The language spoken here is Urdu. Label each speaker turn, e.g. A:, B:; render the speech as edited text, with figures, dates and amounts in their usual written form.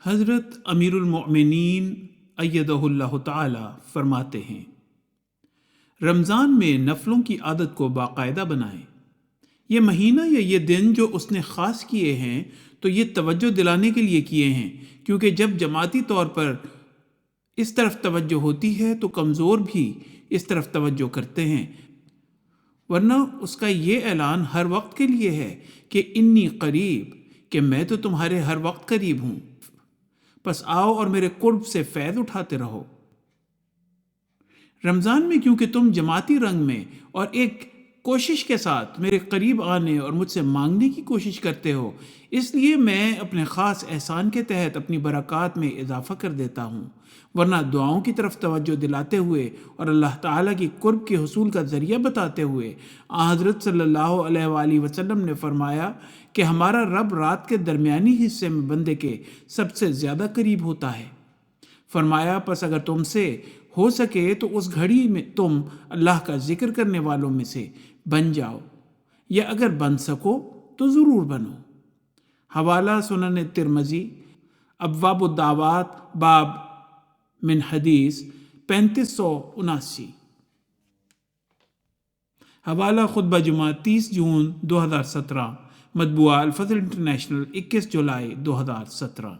A: حضرت امیر المؤمنین ایدہ اللہ تعالی فرماتے ہیں، رمضان میں نفلوں کی عادت کو باقاعدہ بنائیں۔ یہ مہینہ یا یہ دن جو اس نے خاص کیے ہیں تو یہ توجہ دلانے کے لیے کیے ہیں، کیونکہ جب جماعتی طور پر اس طرف توجہ ہوتی ہے تو کمزور بھی اس طرف توجہ کرتے ہیں، ورنہ اس کا یہ اعلان ہر وقت کے لیے ہے کہ انی قریب، کہ میں تو تمہارے ہر وقت قریب ہوں، پس آؤ اور میرے قرب سے فیض اٹھاتے رہو۔ رمضان میں کیونکہ تم جماعتی رنگ میں اور ایک کوشش کے ساتھ میرے قریب آنے اور مجھ سے مانگنے کی کوشش کرتے ہو، اس لیے میں اپنے خاص احسان کے تحت اپنی برکات میں اضافہ کر دیتا ہوں، ورنہ دعاؤں کی طرف توجہ دلاتے ہوئے اور اللہ تعالیٰ کی قرب کے حصول کا ذریعہ بتاتے ہوئے حضرت صلی اللہ علیہ وآلہ وسلم نے فرمایا کہ ہمارا رب رات کے درمیانی حصے میں بندے کے سب سے زیادہ قریب ہوتا ہے۔ فرمایا پس اگر تم سے ہو سکے تو اس گھڑی میں تم اللہ کا ذکر کرنے والوں میں سے بن جاؤ، یا اگر بن سکو تو ضرور بنو۔ حوالہ سنن ترمذی، ابواب الدعوات، باب من حدیث 3579۔ حوالہ خطبہ جمعہ 30 جون 2017، مطبوعہ الفضل انٹرنیشنل 21 جولائی 2017۔